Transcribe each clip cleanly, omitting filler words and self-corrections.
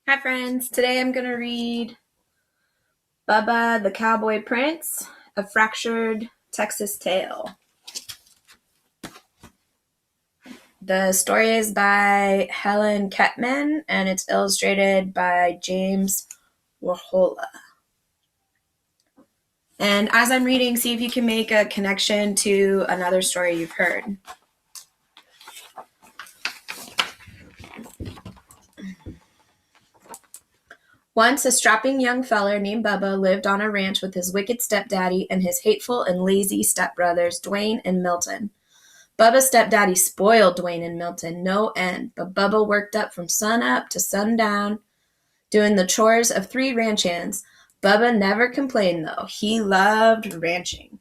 Hi friends, today I'm going to read Bubba the Cowboy Prince, A Fractured Texas Tale. The story is by Helen Kettman and it's illustrated by James Warhola. And as I'm reading, see if you can make a connection to another story you've heard. Once a strapping young feller named Bubba lived on a ranch with his wicked stepdaddy and his hateful and lazy stepbrothers, Dwayne and Milton. Bubba's stepdaddy spoiled Dwayne and Milton no end, but Bubba worked up from sun up to sundown, doing the chores of 3 ranch hands. Bubba never complained, though. He loved ranching.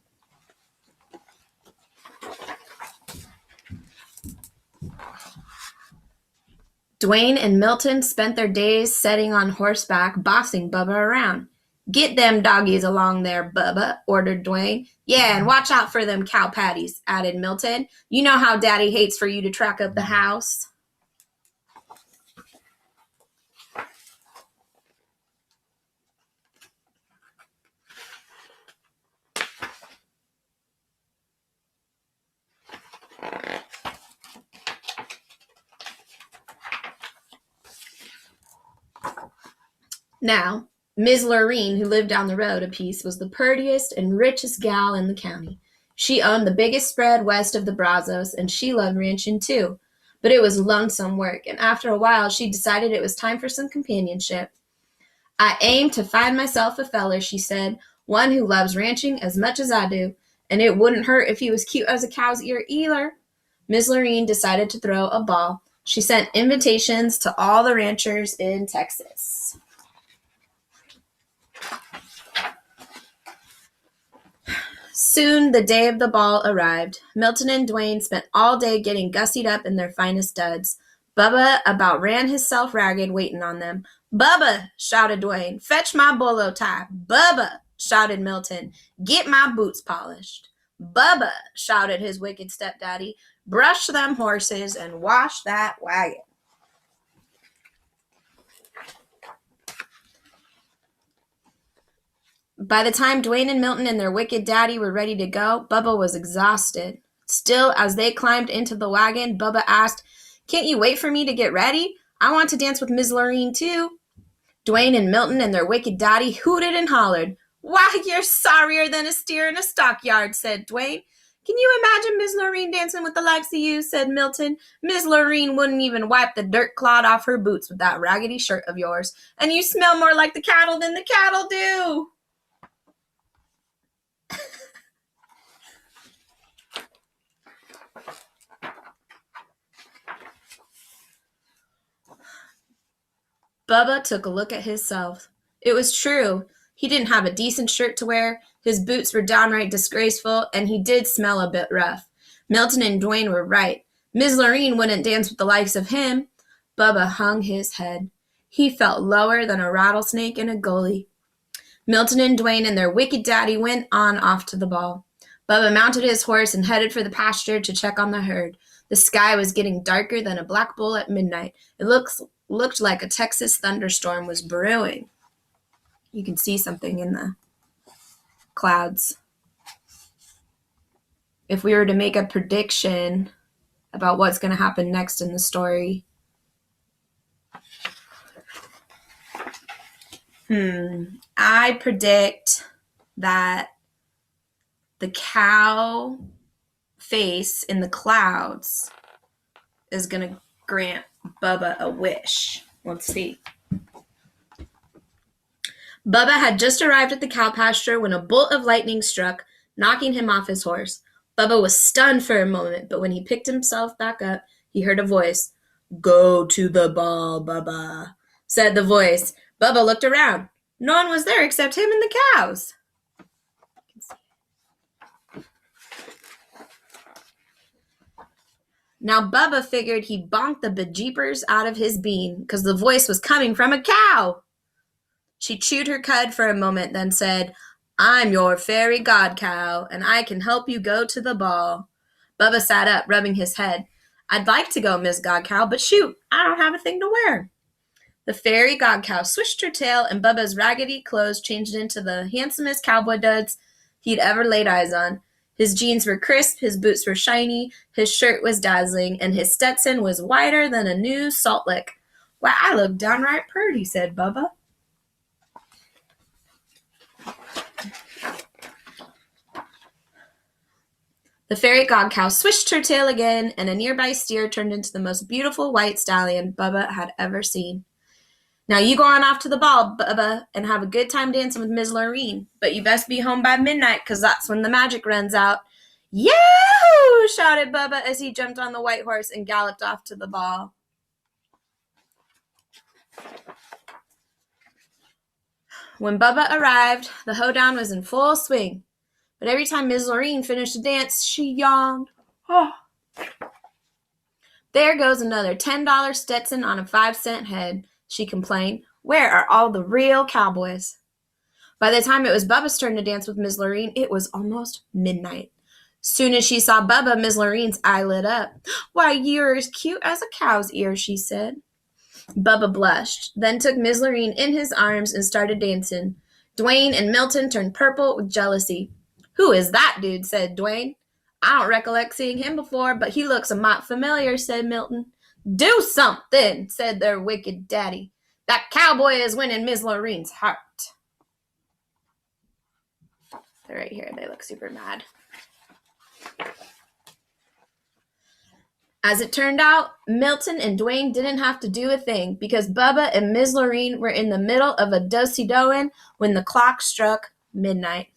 Dwayne and Milton spent their days sitting on horseback, bossing Bubba around. "Get them doggies along there, Bubba," ordered Dwayne. "Yeah, and watch out for them cow patties," added Milton. "You know how Daddy hates for you to track up the house." Now, Ms. Lorene, who lived down the road a piece, was the purtiest and richest gal in the county. She owned the biggest spread west of the Brazos, and she loved ranching too. But it was lonesome work, and after a while she decided it was time for some companionship. "I aim to find myself a feller," she said, "one who loves ranching as much as I do, and it wouldn't hurt if he was cute as a cow's ear either." Ms. Lorene decided to throw a ball. She sent invitations to all the ranchers in Texas. Soon the day of the ball arrived. Milton and Dwayne spent all day getting gussied up in their finest duds. Bubba about ran himself ragged waiting on them. "Bubba," shouted Dwayne, "fetch my bolo tie." "Bubba," shouted Milton, "get my boots polished." "Bubba," shouted his wicked stepdaddy, "brush them horses and wash that wagon." By the time Dwayne and Milton and their wicked daddy were ready to go, Bubba was exhausted. Still, as they climbed into the wagon, Bubba asked, "Can't you wait for me to get ready? I want to dance with Ms. Lorene, too." Dwayne and Milton and their wicked daddy hooted and hollered. "Why, you're sorrier than a steer in a stockyard," said Dwayne. "Can you imagine Ms. Lorene dancing with the likes of you?" said Milton. "Ms. Lorene wouldn't even wipe the dirt clod off her boots with that raggedy shirt of yours. And you smell more like the cattle than the cattle do." Bubba took a look at himself. It was true. He didn't have a decent shirt to wear, his boots were downright disgraceful, and he did smell a bit rough. Milton and Dwayne were right. Ms. Lorene wouldn't dance with the likes of him. Bubba hung his head. He felt lower than a rattlesnake in a gully. Milton and Dwayne and their wicked daddy went on off to the ball. Bubba mounted his horse and headed for the pasture to check on the herd. The sky was getting darker than a black bull at midnight. It looked like a Texas thunderstorm was brewing. You can see something in the clouds. If we were to make a prediction about what's going to happen next in the story, I predict that the cow face in the clouds is going to grant Bubba a wish. Let's see. Bubba had just arrived at the cow pasture when a bolt of lightning struck, knocking him off his horse. Bubba was stunned for a moment, but when he picked himself back up, he heard a voice. "Go to the ball, Bubba," said the voice. Bubba looked around. No one was there except him and the cows. Now Bubba figured he bonked the bejeepers out of his bean, because the voice was coming from a cow. She chewed her cud for a moment, then said, "I'm your fairy god cow, and I can help you go to the ball." Bubba sat up, rubbing his head. "I'd like to go, Miss God Cow, but shoot, I don't have a thing to wear." The fairy god cow swished her tail, and Bubba's raggedy clothes changed into the handsomest cowboy duds he'd ever laid eyes on. His jeans were crisp, his boots were shiny, his shirt was dazzling, and his Stetson was whiter than a new salt lick. "Why, I look downright purty," said Bubba. The fairy god cow swished her tail again, and a nearby steer turned into the most beautiful white stallion Bubba had ever seen. "Now you go on off to the ball, Bubba, and have a good time dancing with Ms. Lorene. But you best be home by midnight, 'cause that's when the magic runs out." "Yahoo!" shouted Bubba as he jumped on the white horse and galloped off to the ball. When Bubba arrived, the hoedown was in full swing. But every time Ms. Lorene finished a dance, she yawned. "Oh. There goes another $10 Stetson on a 5-cent head," she complained. "Where are all the real cowboys?" By the time it was Bubba's turn to dance with Ms. Lorene, it was almost midnight. Soon as she saw Bubba, Ms. Lorene's eye lit up. "Why, you're as cute as a cow's ear," she said. Bubba blushed, then took Ms. Lorene in his arms and started dancing. Dwayne and Milton turned purple with jealousy. "Who is that dude?" said Dwayne. "I don't recollect seeing him before, but he looks a mite familiar," said Milton. "Do something," said their wicked daddy. "That cowboy is winning Ms. Lorene's heart." They're right here. They look super mad. As it turned out, Milton and Dwayne didn't have to do a thing, because Bubba and Ms. Lorene were in the middle of a do-si-doing when the clock struck midnight.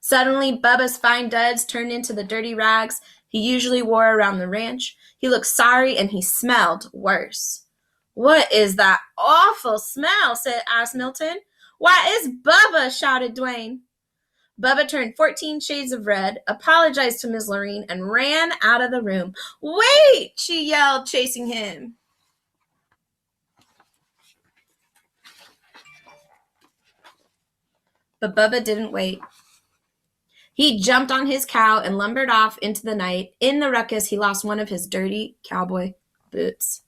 Suddenly, Bubba's fine duds turned into the dirty rags he usually wore around the ranch. He looked sorry, and he smelled worse. "What is that awful smell?" asked Milton. "Why, it's Bubba!" shouted Dwayne. Bubba turned 14 shades of red, apologized to Ms. Lorene, and ran out of the room. "Wait!" she yelled, chasing him. But Bubba didn't wait. He jumped on his cow and lumbered off into the night. In the ruckus, he lost one of his dirty cowboy boots.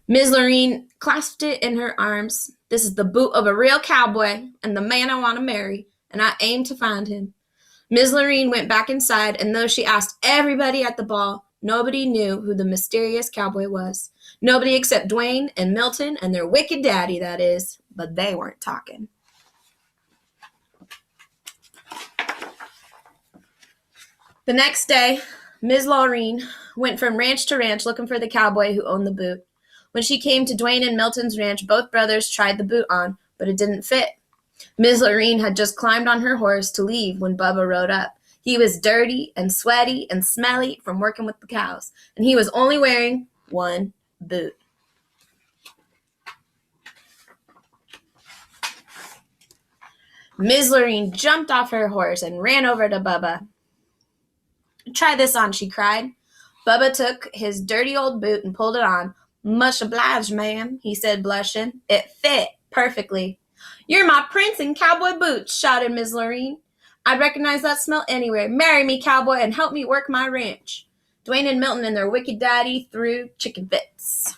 Ms. Lorene clasped it in her arms. "This is the boot of a real cowboy and the man I want to marry, and I aim to find him." Ms. Lorene went back inside, and though she asked everybody at the ball, nobody knew who the mysterious cowboy was. Nobody except Dwayne and Milton and their wicked daddy, that is. But they weren't talking. The next day, Ms. Lorene went from ranch to ranch looking for the cowboy who owned the boot. When she came to Dwayne and Milton's ranch, both brothers tried the boot on, but it didn't fit. Ms. Lorene had just climbed on her horse to leave when Bubba rode up. He was dirty and sweaty and smelly from working with the cows, and he was only wearing one boot. Ms. Lorene jumped off her horse and ran over to Bubba. "Try this on," she cried. Bubba took his dirty old boot and pulled it on. "Much obliged, ma'am," he said, blushing. It fit perfectly. "You're my prince in cowboy boots," shouted Ms. Lorene. "I'd recognize that smell anywhere. Marry me, cowboy, and help me work my ranch." Dwayne and Milton and their wicked daddy threw chicken fits.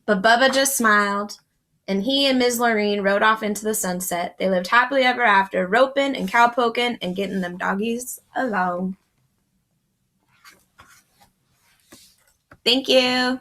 But Bubba just smiled, and he and Ms. Lorene rode off into the sunset. They lived happily ever after, roping and cowpoking and getting them doggies along. Thank you.